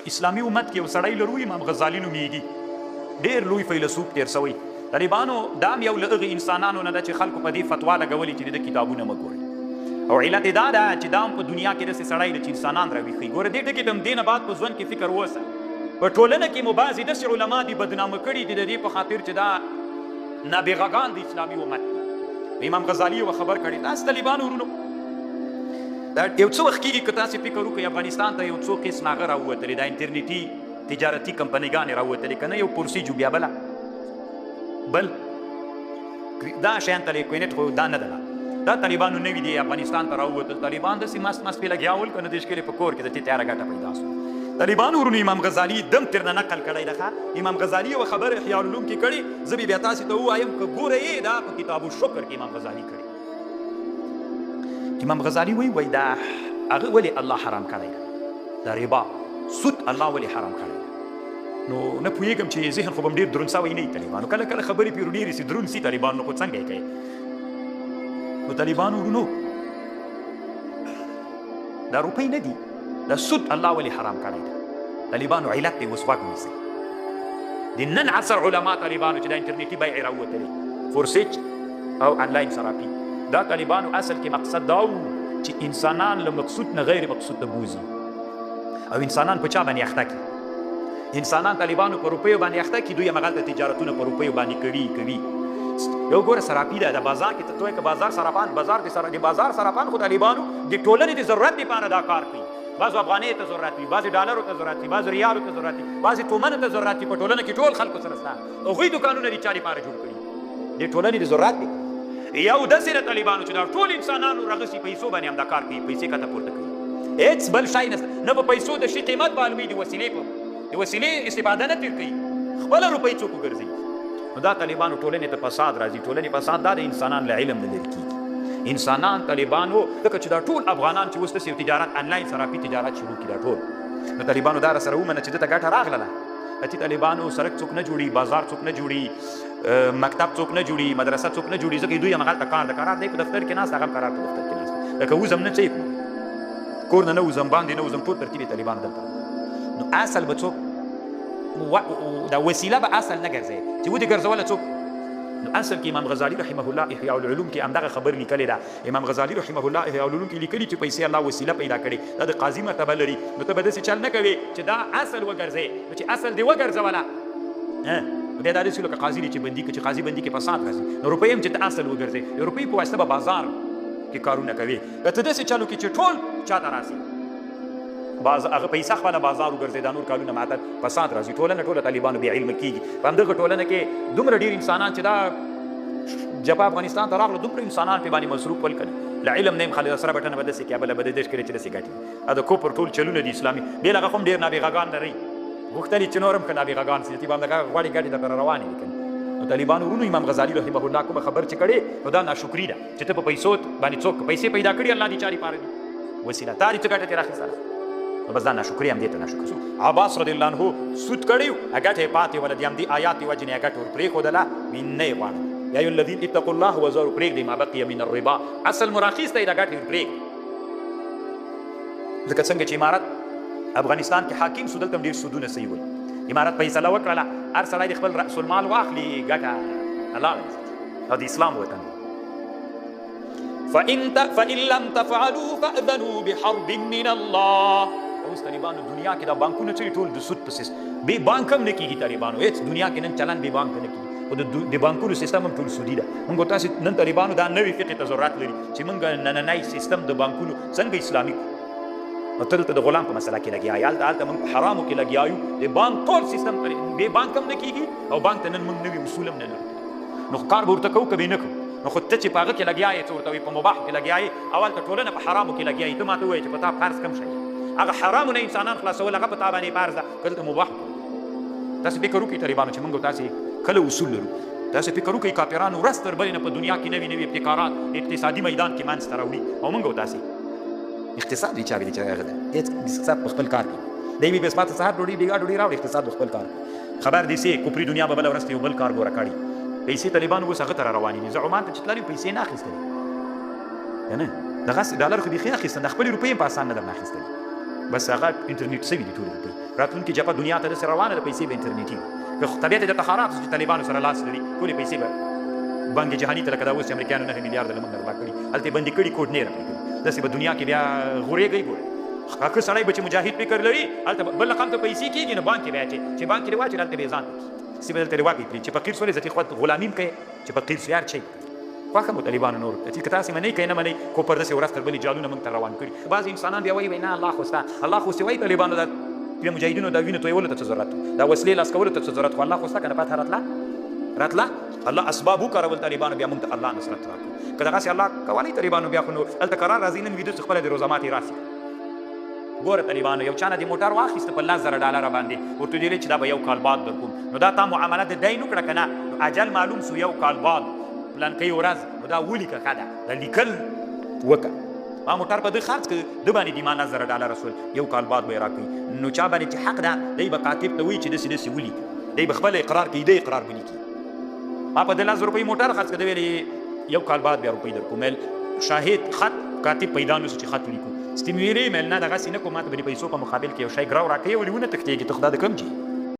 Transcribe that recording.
اسلامي امت کې یو سړی لرو امام غزالی نومیږي، ډېر لوی فیلسوف تیر سوی. طالبانو دا هم یو له هغې انسانانو نه ده چې خلکو په دې فتوا لګولې چې د ده کتابونه مه ګورئ. او علت یې دا ده چې دا هم په دنیا کې داسې سړی ده چې انسانان راویښوي. ګوره دې ټکي ته هم دې نه بعد په ژوند کې فکر ووسه. په ټولنه کې مو بعضې داسې علما دي بدنامه کړي دي د دې په خاطر چې دا نابغاګان د اسلامي امت دي. امام غزالي یوه خبر کړی، تاسو طالبانو ورونو دا یو څه وخت کېږي که تاسې فکر وکړئ افغانستان ته یو څو قسم هغه راووتلې دا انټرنیټي تجارتي کمپنیګانې راووتلې که نه یو پرسي جو بیا بله بل دا شیان تلیکوینټ خو دا نه ده دا طالبانو نوي دي افغانستان ته راووتل. طالبان داسې مست مست پې لګیا ول که نه دې ښکلې په کور کې د دې تیاره ګټه پیدا سو. طالبانو ورونو امام غزالي دم ترنه نقل کړی ده. امام غزالي یوه خبره احیاء العلوم کې کړې، زه بیا تاسې ته ووایم که ګوره یې دا په کتاب الشکر کې امام غزالي کړې. امام غزالي وایي دا هغه ولې الله حرام کړی ده، دا ربا سود الله ولې حرام کړی ده. نو نه پوهېږم چې ذهن خو به هم ډېر دروند سوی نه وي طالبانو، کله کله خبرې پرې ډېرې سي دروند سي طالبانو، نو خو څنګه یې کوي. نو طالبانو ورونو دا روپۍ نه دي، دا سود الله ولې حرام کړی ده. طالبانو علت دی اوس غوږ نیسئ. د نن عصر علما طالبانو چې دا انټرنیټي بیعې راووتلې فورسیج او انلاین سراپي، دا طالبانو اصل کې مقصد دا و چې انسانان له مقصود نه غیر مقصود ته بوځي او انسانان په چا باندې اخته کړي. انسانان طالبانو په روپیو باندې اخته کړي، دوی همغلته تجارتونه په روپیو باندې کوي. یو ګوره سراپي ده، د بازار کې ته توی که بازار سراپان د بازار سراپان خو طالبانو د ټولنې د ضرورت لپاره دا کار کوي. بعضو افغانیو ته ضرورت وي، بعضې ډالرو ته ضرورت وي، بعضې ریالو ته ضرورت وي، بعضې تومنو ته ضرورت وي. په ټولنه کې ټول خلکو سره شته. هغوی دوکانونه د چا لپاره جوړ کړي؟ د ټولنې د ضرورت دی. یو داسې د طالبانو چې دا ټول انسانانو رغسي پیسو باندې هم دا کار کوي، پیسې کته پورته کوي. هېڅ بل شی نشته، نه په پیسو د شي قیمت معلوموي، د وسیلې استفاده نه تېر کوي، خپله روپۍ څوک وګرځوي. نو دا طالبانو ټولنې ته فساد راځي. ټولنې فساد دا د انسانان له علم نه لرې کېږي. انسانان طالبانو ځکه چې دا ټول افغانان چې اوس داسې یو تجارت انلاین سراپي تجارت شروع کړي دا ټول، نو طالبانو دا راسره ومنه چې دته ګټه راغله. چې طالبانو سړک څوک نه جوړي، بازار څوک نه جوړي، مکتب څوک نه جوړي، مدرسه څوک نه جوړي، ځکه دوی همغلته کار د قرار دی په دفتر کې ناست، هغه هم قرار په دفتر کې ناست. لکه وزم نه څه یې کړو، کور نه وزم، باندې نه وزم، ټول ترتیب یې طالبانو دلته. نو اصل به څوک دا وسیله به اصل نه ګرځوي چې ودې ګرځوله څوک. نو اصل کې امام غزالي رحمه الله احیاء العلوم کې همدغه خبر لیکلې ده. امام غزالي رحمه الله احیاء العلوم کې لیکلي چې پیسې الله وسیله پیدا کړي، دا د قاضي مرتبه لري. نو ته به داسې چل نه کوې چې دا اصل وګرځې، نو چې اصل دې وګرځوله نو بیا دا داسې لکه قاضي دی چې بندي کوي، چې قاضي بندي کې فساد راځي. نو روپۍ هم چې ته اصل وګرځې، د روپۍ په واسطه به بازار کې کارونه کوي. که ته داسې چلو کې چې ټول چاته راسي، هغه پیسه خپله بازار وګرځي، دا نور کارونه ماته فساد راځي. ټولنه ټوله طالبانو بې علمه کېږي. په همدغه ټولنه کې دومره ډېر انسانان چې دا جبا افغانستان ته راغله، دومره انسانان پې باندې مصروف ول کړي. له علم نه یم خالي سره بټنه به داسې کیه، بله به د دېش کړې چې داسې ګټي. دا کوپر ټول چلونه دي اسلامي. بې له هغه خو هم ډېر نابغاګان لري، غوښتل یې چې نور هم که نابغاګان سي، چې به همدغه غواړي ګټې درته روانې دي. نو طالبانو ورونو امام غزالي رحمه الله کومه خبر چې کړې، نو دا ناشکري ده چې ته په پیسو باندې څوک پیسې پیدا کړي، الله دې چا لپاره دي وسیله، تا دې څه ګټه ترې راخیستله. نو بس دا ناشکري هم دې ته ناشکر شو. عباس رضی الله عنه سود کړی و، ګټه یې پاتې وله، د همدې آیاتې وجې نه یې ګټه ور پرېښودله. من نه یې غواړم یا ایها الذین اتقوا الله وذروا پرېږدئ ما بقي من الربا. اصل مراخیسته یې دا ګټه ور پرېږدي. لکه څنګه چې امارت افغانستان کې حاکم سو، دلته هم ډېر سودونه صحیح ول. امارت فیصله وکړله هر سړی د خپل رأس المال واخلي، ګټه حلاله او د اسلام وطن. فإن لم تفعلوا فأذنوا بحرب من الله. اوس طالبانو دنیا کې دا بانکونه چې ټول د سود په سیستم، بې بانک هم نه کېږي طالبانو. هېڅ دنیا کې نن چلن بې بانک نه کېږي، خو د بانکونو سیستم هم ټول سودي ده. موږ تاسې نن طالبانو دا نوې فقې ته ضرورت لري چې موږ نننی سیستم د بانکونو څنګه اسلامي کړو. نو ته دلته د غلام په مسله کې لګیا یې، هلته موږ په حرامو کې لګیا یو. د بانک ټول سیستم بې بانک هم نه کېږي او بانک ته نن موږ نوي اصول هم نه لرو. نو کار به ورته کوو که به یې نه کوو. نو خو ته چې په هغه کې لګیا یې، څه ورته وایي په مباحو کې لګیا یې، او هلته ټولنه په حرامو کې لګیا یې. ته ماته ووایې چې په تا فرض کم شی، هغه حرامو نه انسانان خلاصول، هغه په تا باندې فرض ده، که دلته مباح کړو. تاسې فکر وکړئ طالبانو چې موږ تاسې کله اصول لرو. تاسې فکر وکړئ کافرانو ورځ تر بلې نه په دنیا کې نوي نوي ابتکارات اقتصادي میدان کې منځته راوړي، او موږ تاسې اقتصاد وی چا ویلي چې هغه ده. هېڅ اقتصاد په خپل کار کوي. دی وي بې ثباته سهار ډوډۍ بېګا ډوډۍ راوړي، اقتصاد په خپل کار کوي. خبر دې سي کفري دنیا به بله ورځ ته یو بل کار ګوره کړي. پیسې طالبانو اوس هغه ته را روانې دي. زه عمان ته چې تللي پیسې نه اخیستلې، که نه دغسې ډالر خو بیخي اخیستل، د خپلې روپۍ هم په اسان نه در نه اخیستلې. بس هغه انټرنیټ سوي دي ټول دي راتلونکي جبهه دنیا ته داسې روانه ده پیسې به انټرنیټي وي که طبیعت یې درته خراب شي چې طالبانو سره لاس لري ټولې پیسې به بانک جهاني ته لکه دا اوس چې امریکایانو 9 میلیارډ له موږ نه غلا کړي هلته یې بندي کړي کوډ نه یې راپرې کړي داسې به دنیا کې بیا غورېږئ ګوره که سړی به چې مجاهد فکر لري هلته بل رقم ته پیسې کېږي نو بانک کې به اچي چې بانک کې دې واچي هلته به یې ځان وکړي سي به دلته رواقع کړي چې فقیر سولې ذاتي خود غلامي م کوي چې فقیر سو یار چی خوښه مو طالبانو نور چې که تاسې منئ که نه منئ کوپر داسې ورځ تر بلې جالونه موږ ته روان کړي بعضې انسانان بیا وایي نه الله خو ستا الله خو سې وایي طالبانو دا بیا مجاهدینو دا وینو تویولو ته څه ضرورت دا وسلې لاس کولو ته څه ضرورت خو الله خو ستا که نه پاته راتله الله اسباب وکارول طالبانو بیا موږ ته الله نصرت راکړو که دغسې الله کولی طالبانو بیا خو نو هلته قرار راځي نن ویده چې خپله د روزه ماتې راسي ګوره طالبانو یو چا نه د موټر واخیسته په 10,000 ډالره باندې ورته ویلې چې دا به یو کال بعد درکوم نو دا تا معامله د دی نو کړه که نه نو اجل معلوم سو یو کال بعد پلانکۍ ورځ نو دا ولیکه ښه ده دا لیکل وکړه ما موټر په ده خرڅ کړه ده باندې دي ما 10,000 ډالره سول یو کال بعد به یې راکوي نو چا باندې چې حق ده دی به کاتب ته وایي چې داسې داسې ولیکي دی به خپله اقرار کوي دی اقرار به لیکي ما په 10,000 روپۍ موټر خرڅ کړه ده ویلې یو کال بعد بیا روپۍ درکوم شاهد خط کاتب پیدا نه سو چې خط ولیکو ستې مې ویلې مل نه دغسې نه کوم ما ته به د پیسو په مقابل کې یو شی ګراو راکوي ولې ونه تښتېږي ته خو دا د کوم جي